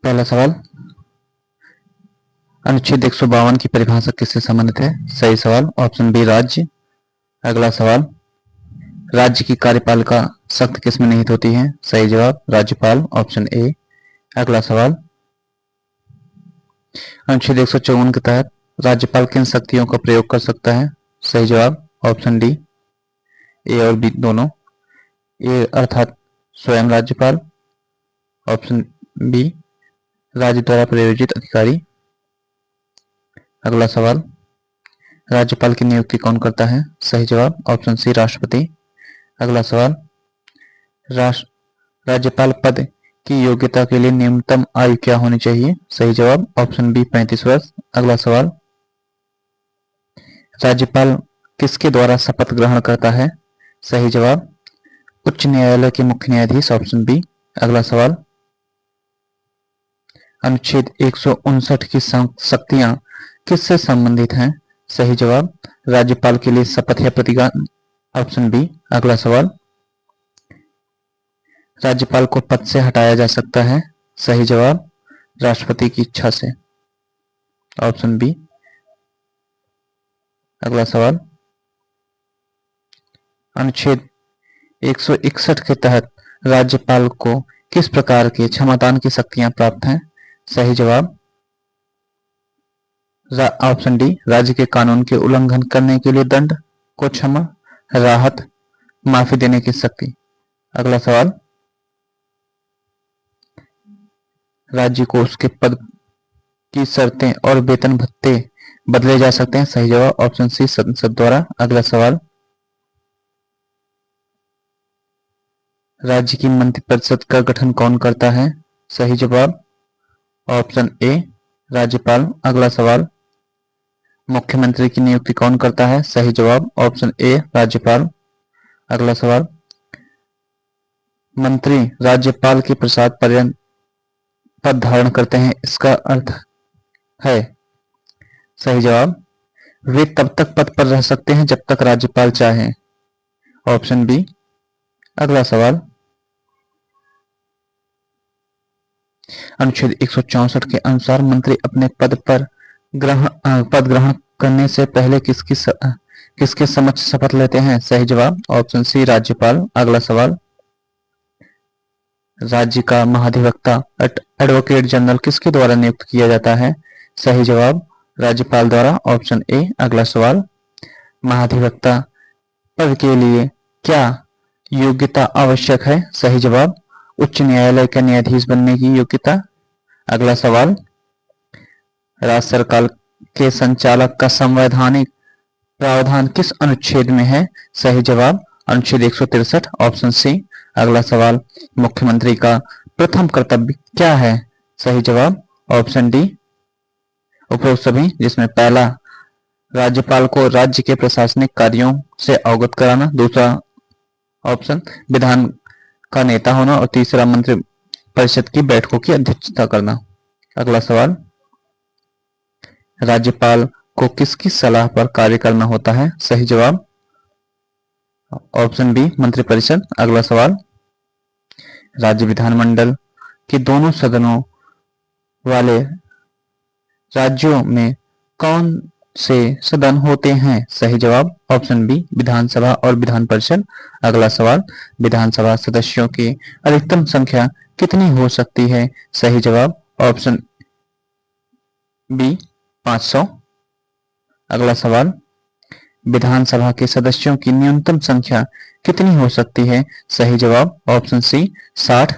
पहला सवाल, अनुच्छेद 152 की परिभाषा किससे संबंधित है? सही सवाल ऑप्शन बी राज्य। अगला सवाल, राज्य की कार्यपालिका सख्त किस में निहित होती है? सही जवाब राज्यपाल ऑप्शन ए। अगला सवाल, अनुच्छेद 154 के तहत राज्यपाल किन शक्तियों का प्रयोग कर सकता है? सही जवाब ऑप्शन डी, ए और बी दोनों। ए अर्थात स्वयं राज्यपाल, ऑप्शन बी राज्य द्वारा प्रायोजित अधिकारी। अगला सवाल, राज्यपाल की नियुक्ति कौन करता है? सही जवाब ऑप्शन सी राष्ट्रपति। अगला सवाल, राज्यपाल पद की योग्यता के लिए न्यूनतम आयु क्या होनी चाहिए? सही जवाब ऑप्शन बी 35 वर्ष। अगला सवाल, राज्यपाल किसके द्वारा शपथ ग्रहण करता है? सही जवाब उच्च न्यायालय के मुख्य न्यायाधीश ऑप्शन बी। अगला सवाल, अनुच्छेद 159 की शक्तियां किससे संबंधित हैं? सही जवाब राज्यपाल के लिए शपथ या प्रतिज्ञा ऑप्शन बी। अगला सवाल, राज्यपाल को पद से हटाया जा सकता है? सही जवाब राष्ट्रपति की इच्छा से ऑप्शन बी। अगला सवाल, अनुच्छेद 161 के तहत राज्यपाल को किस प्रकार के क्षमादान की शक्तियां प्राप्त हैं? सही जवाब ऑप्शन डी, राज्य के कानून के उल्लंघन करने के लिए दंड को क्षमा, राहत, माफी देने की शक्ति। अगला सवाल, राज्य को उसके पद की शर्तें और वेतन भत्ते बदले जा सकते हैं? सही जवाब ऑप्शन सी संसद द्वारा। अगला सवाल, राज्य की मंत्रिपरिषद का गठन कौन करता है? सही जवाब ऑप्शन ए राज्यपाल। अगला सवाल, मुख्यमंत्री की नियुक्ति कौन करता है? सही जवाब ऑप्शन ए राज्यपाल। अगला सवाल, मंत्री राज्यपाल के प्रसाद पर्यंत पद धारण करते हैं, इसका अर्थ है? सही जवाब वे तब तक पद पर रह सकते हैं जब तक राज्यपाल चाहे ऑप्शन बी। अगला सवाल, अनुच्छेद 164 के अनुसार मंत्री अपने पद ग्रहण करने से पहले किसके समक्ष शपथ लेते हैं? सही जवाब ऑप्शन सी राज्यपाल। अगला सवाल, राज्य का महाधिवक्ता एडवोकेट जनरल किसके द्वारा नियुक्त किया जाता है? सही जवाब राज्यपाल द्वारा ऑप्शन ए। अगला सवाल, महाधिवक्ता पद के लिए क्या योग्यता आवश्यक है? सही जवाब उच्च न्यायालय का न्यायाधीश बनने की योग्यता। अगला सवाल, राज्य सरकार के संचालक का संवैधानिक प्रावधान किस अनुच्छेद में है? सही जवाब अनुच्छेद 163 ऑप्शन सी। अगला सवाल, मुख्यमंत्री का प्रथम कर्तव्य क्या है? सही जवाब ऑप्शन डी उपरोक्त सभी, जिसमें पहला राज्यपाल को राज्य के प्रशासनिक कार्यों से अवगत कराना, दूसरा ऑप्शन विधान का नेता होना और तीसरा मंत्री परिषद की बैठकों की अध्यक्षता करना। अगला सवाल, राज्यपाल को किसकी सलाह पर कार्य करना होता है? सही जवाब ऑप्शन बी मंत्रिपरिषद। अगला सवाल, राज्य विधानमंडल के दोनों सदनों वाले राज्यों में कौन से सदन होते हैं? सही जवाब ऑप्शन बी विधानसभा और विधान परिषद। अगला सवाल, विधानसभा सदस्यों की अधिकतम संख्या कितनी हो सकती है? सही जवाब ऑप्शन बी 500। अगला सवाल, विधानसभा के सदस्यों की न्यूनतम संख्या कितनी हो सकती है? सही जवाब ऑप्शन सी 60।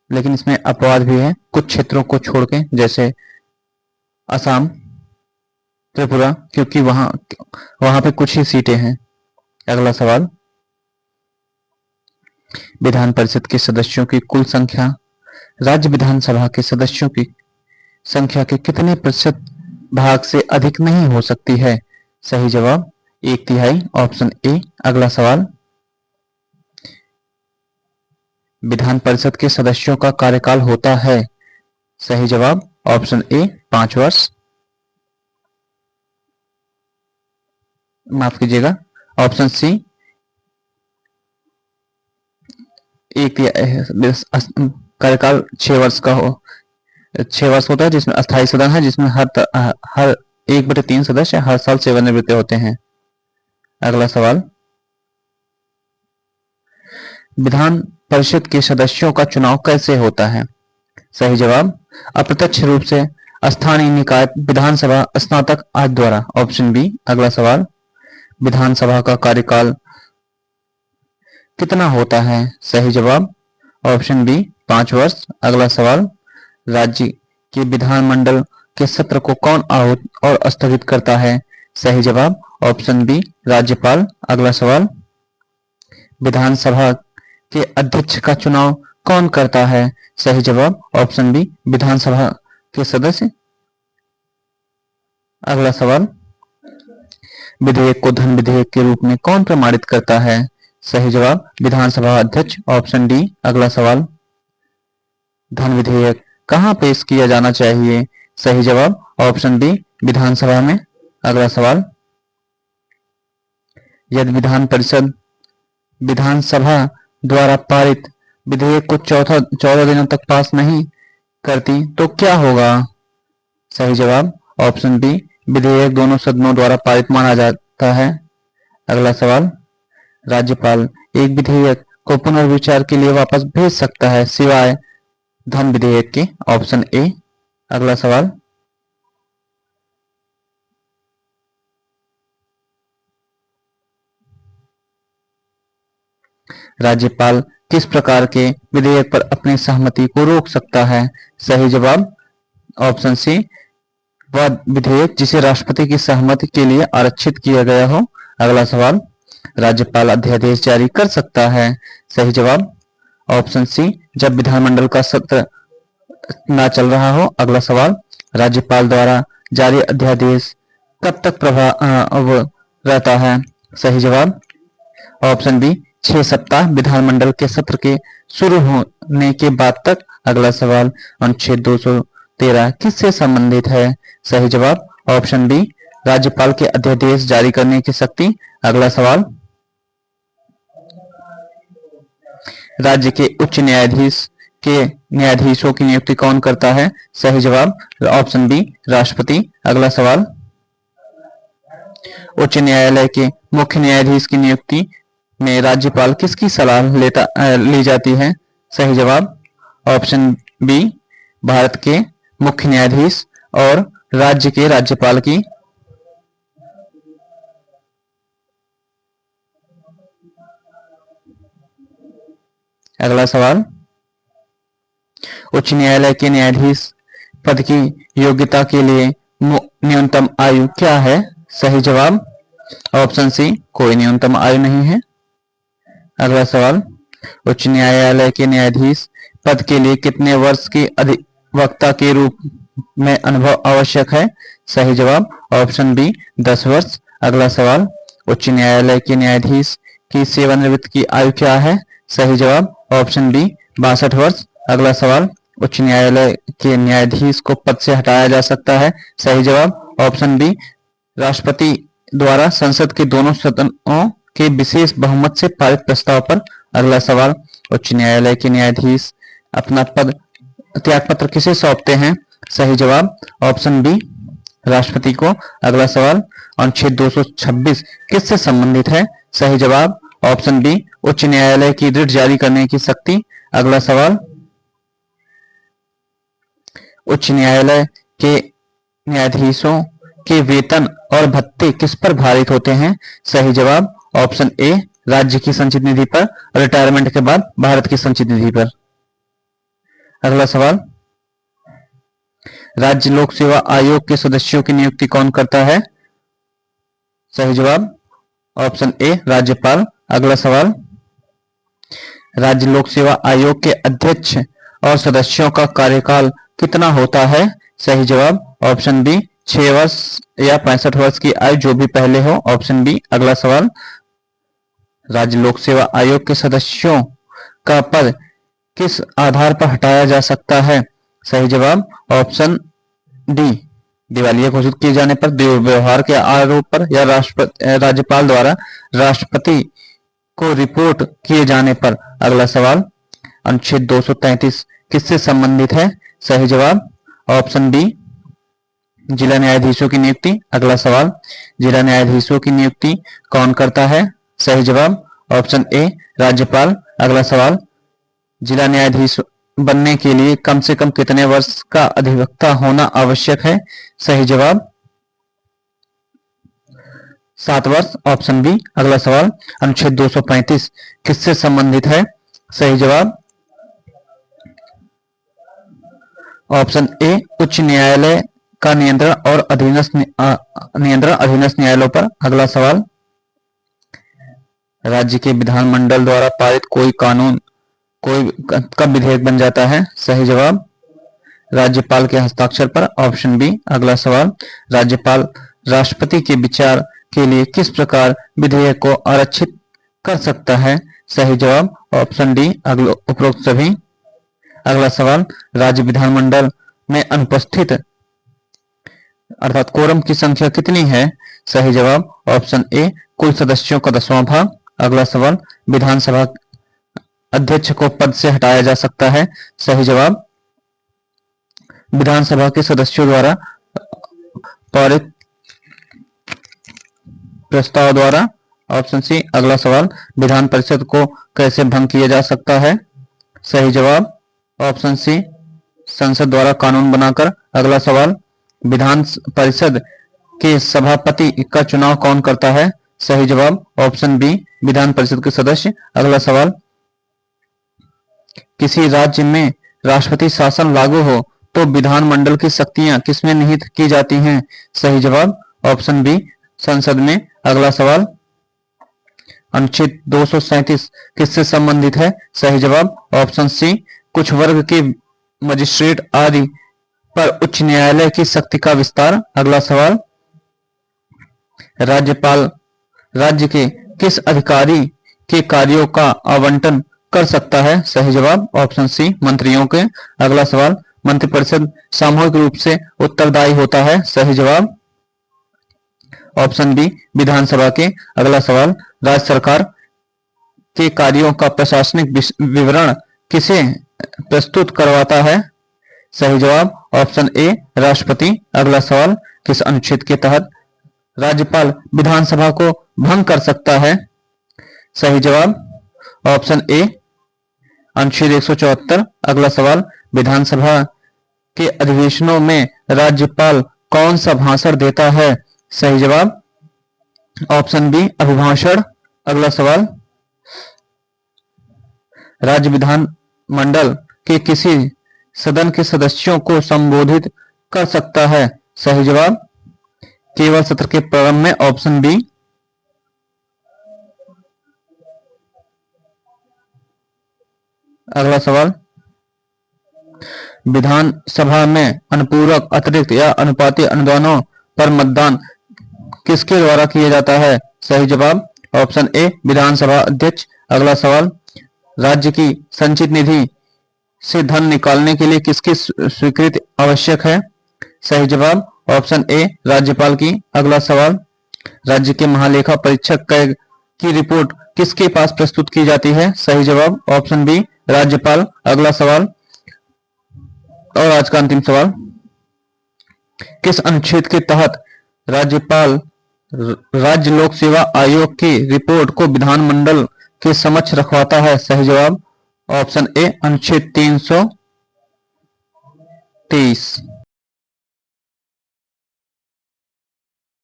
लेकिन इसमें अपवाद भी है कुछ क्षेत्रों को छोड़ के, जैसे असम, त्रिपुरा, क्योंकि वहां पे कुछ ही सीटें हैं। अगला सवाल, विधान परिषद के सदस्यों की कुल संख्या राज्य विधानसभा के सदस्यों की संख्या के कितने प्रतिशत भाग से अधिक नहीं हो सकती है? सही जवाब 1/3 ऑप्शन ए। अगला सवाल, विधान परिषद के सदस्यों का कार्यकाल होता है? सही जवाब ऑप्शन ए 5 वर्ष। माफ कीजिएगा ऑप्शन सी 1 कार्यकाल 6 वर्ष का हो, 6 वर्ष होता है, जिसमें अस्थायी सदन है, जिसमें हर 1/3 सदस्य हर साल सेवानिवृत्त होते हैं। अगला सवाल, विधान परिषद के सदस्यों का चुनाव कैसे होता है? सही जवाब, अप्रत्यक्ष रूप से स्थानीय निकाय विधानसभा स्नातक आदि द्वारा। Option B. अगला सवाल, विधानसभा का कार्यकाल कितना होता है? सही जवाब, ऑप्शन बी 5 वर्ष। अगला सवाल, राज्य के विधानमंडल के सत्र को कौन आहूत और स्थगित करता है? सही जवाब, ऑप्शन बी राज्यपाल। अगला सवाल, विधानसभा के अध्यक्ष का चुनाव कौन करता है? सही जवाब, ऑप्शन बी विधानसभा के सदस्य। अगला सवाल, विधेयक को धन विधेयक के रूप में कौन प्रमाणित करता है? सही जवाब, विधानसभा अध्यक्ष। Option D. अगला सवाल, धन विधेयक कहां पेश किया जाना चाहिए? सही जवाब, ऑप्शन बी विधानसभा में। अगला सवाल, यदि विधान परिषद विधानसभा द्वारा पारित विधेयक को 14 दिनों तक पास नहीं करती तो क्या होगा? सही जवाब, ऑप्शन बी विधेयक दोनों सदनों द्वारा पारित माना जाता है। अगला सवाल, राज्यपाल एक विधेयक को पुनर्विचार के लिए वापस भेज सकता है सिवाय धन विधेयक के। Option A. अगला सवाल, राज्यपाल किस प्रकार के विधेयक पर अपनी सहमति को रोक सकता है? सही जवाब, ऑप्शन सी वह विधेयक जिसे राष्ट्रपति की सहमति के लिए आरक्षित किया गया हो। अगला सवाल, राज्यपाल अध्यादेश जारी कर सकता है? सही जवाब, ऑप्शन सी जब विधानमंडल का सत्र ना चल रहा हो। अगला सवाल, राज्यपाल द्वारा जारी अध्यादेश कब तक प्रभाव रहता है? सही जवाब, ऑप्शन बी 6 सप्ताह विधानमंडल के सत्र के शुरू होने के बाद तक। अगला सवाल, अनुच्छेद 213 किससे संबंधित है? सही जवाब, ऑप्शन बी राज्यपाल के अध्यादेश जारी करने की शक्ति। अगला सवाल, राज्य के उच्च न्यायाधीश के न्यायाधीशों की नियुक्ति कौन करता है? सही जवाब, ऑप्शन बी राष्ट्रपति। अगला सवाल, उच्च न्यायालय के मुख्य न्यायाधीश की नियुक्ति में राज्यपाल किसकी सलाह ली जाती है? सही जवाब, ऑप्शन बी भारत के मुख्य न्यायाधीश और राज्य के राज्यपाल की। अगला सवाल, उच्च न्यायालय के न्यायाधीश पद की योग्यता के लिए न्यूनतम आयु क्या है? सही जवाब, ऑप्शन सी कोई न्यूनतम आयु नहीं है। अगला सवाल, उच्च न्यायालय के न्यायाधीश पद के लिए कितने वर्ष के अधिवक्ता के रूप में अनुभव आवश्यक है? सही जवाब, ऑप्शन बी 10 वर्ष। अगला सवाल, उच्च न्यायालय के न्यायाधीश की सेवानिवृत्ति की आयु क्या है? सही जवाब, ऑप्शन बी 62 वर्ष। अगला सवाल, उच्च न्यायालय के न्यायाधीश को पद से हटाया जा सकता है? सही जवाब, ऑप्शन बी राष्ट्रपति द्वारा संसद के दोनों सदनों के विशेष बहुमत से पारित प्रस्ताव पर। अगला सवाल, उच्च न्यायालय के न्यायाधीश अपना पद त्यागपत्र किसे सौंपते हैं? सही जवाब, ऑप्शन बी राष्ट्रपति को। अगला सवाल, अनुच्छेद 226 किससे संबंधित है? सही जवाब, ऑप्शन बी उच्च न्यायालय की रिट जारी करने की शक्ति। अगला सवाल, उच्च न्यायालय के न्यायाधीशों के वेतन और भत्ते किस पर भारित होते हैं? सही जवाब, ऑप्शन ए राज्य की संचित निधि पर, रिटायरमेंट के बाद भारत की संचित निधि पर। अगला सवाल, राज्य लोक सेवा आयोग के सदस्यों की नियुक्ति कौन करता है? सही जवाब, ऑप्शन ए राज्यपाल। अगला सवाल, राज्य लोक सेवा आयोग के अध्यक्ष और सदस्यों का कार्यकाल कितना होता है? सही जवाब, ऑप्शन बी 6 वर्ष या 65 वर्ष की आयु, जो भी पहले हो। Option B. अगला सवाल, राज्य लोक सेवा आयोग के सदस्यों का पद किस आधार पर हटाया जा सकता है? सही जवाब, ऑप्शन डी दिवालिया घोषित किए जाने पर, दुर्व्यवहार के आरोप पर या राज्यपाल द्वारा राष्ट्रपति को रिपोर्ट किए जाने पर। अगला सवाल, अनुच्छेद 233 किससे संबंधित है? सही जवाब ऑप्शन बी जिला न्यायाधीशों की नियुक्ति। अगला सवाल, जिला न्यायाधीशों की नियुक्ति कौन करता है? सही जवाब ऑप्शन ए राज्यपाल। अगला सवाल, जिला न्यायाधीश बनने के लिए कम से कम कितने वर्ष का अधिवक्ता होना आवश्यक है? सही जवाब 7 वर्ष, ऑप्शन बी। अगला सवाल, अनुच्छेद 235 किससे संबंधित है? सही जवाब ऑप्शन ए उच्च न्यायालय का नियंत्रण और अधीनस्थ न्यायालयों पर। अगला सवाल, राज्य के विधानमंडल द्वारा पारित कोई कानून कब विधेयक बन जाता है? सही जवाब राज्यपाल के हस्ताक्षर पर, ऑप्शन बी। अगला सवाल, राज्यपाल राष्ट्रपति के विचार के लिए किस प्रकार विधेयक को आरक्षित कर सकता है? सही जवाब ऑप्शन डी उपरोक्त सभी। अगला सवाल, राज्य विधानमंडल में अनुपस्थित अर्थात कोरम की संख्या कितनी है? सही जवाब ऑप्शन ए कुल सदस्यों का 10वां भाग। अगला सवाल, विधानसभा अध्यक्ष को पद से हटाया जा सकता है? सही जवाब विधानसभा के सदस्यों द्वारा पारित प्रस्ताव द्वारा, ऑप्शन सी। अगला सवाल, विधान परिषद को कैसे भंग किया जा सकता है? सही जवाब ऑप्शन सी संसद द्वारा कानून बनाकर। अगला सवाल, विधान परिषद के सभापति का चुनाव कौन करता है? सही जवाब ऑप्शन बी विधान परिषद के सदस्य। अगला सवाल, किसी राज्य में राष्ट्रपति शासन लागू हो तो विधानमंडल की शक्तियां किसमें निहित की जाती हैं? सही जवाब ऑप्शन बी संसद में। अगला सवाल, अनुच्छेद 237 किससे संबंधित है? सही जवाब ऑप्शन सी कुछ वर्ग के मजिस्ट्रेट आदि पर उच्च न्यायालय की शक्ति का विस्तार। अगला सवाल, राज्यपाल राज्य के किस अधिकारी के कार्यों का आवंटन कर सकता है? सही जवाब ऑप्शन सी मंत्रियों के। अगला सवाल, मंत्रिपरिषद सामूहिक रूप से उत्तरदायी होता है? सही जवाब ऑप्शन बी विधानसभा के। अगला सवाल, राज्य सरकार के कार्यों का प्रशासनिक विवरण किसे प्रस्तुत करवाता है? सही जवाब ऑप्शन ए राष्ट्रपति। अगला सवाल, किस अनुच्छेद के तहत राज्यपाल विधानसभा को भंग कर सकता है? सही जवाब ऑप्शन ए अनुच्छेद 174। अगला सवाल, विधानसभा के अधिवेशनों में राज्यपाल कौन सा भाषण देता है? सही जवाब ऑप्शन बी अभिभाषण। अगला सवाल, राज्य विधान मंडल के किसी सदन के सदस्यों को संबोधित कर सकता है? सही जवाब केवल सत्र के प्रारंभ में, ऑप्शन बी। अगला सवाल, विधानसभा में अनुपूरक, अतिरिक्त या अनुपाती अनुदानों पर मतदान किसके द्वारा किया जाता है? सही जवाब ऑप्शन ए विधानसभा अध्यक्ष। अगला सवाल, राज्य की संचित निधि से धन निकालने के लिए किसकी स्वीकृति आवश्यक है? सही जवाब ऑप्शन ए राज्यपाल की। अगला सवाल, राज्य के महालेखा परीक्षक की रिपोर्ट किसके पास प्रस्तुत की जाती है? सही जवाब ऑप्शन बी राज्यपाल। अगला सवाल और आज का अंतिम सवाल, किस अनुच्छेद के तहत राज्यपाल राज्य लोक सेवा आयोग की रिपोर्ट को विधानमंडल के समक्ष रखवाता है? सही जवाब ऑप्शन ए अनुच्छेद 323।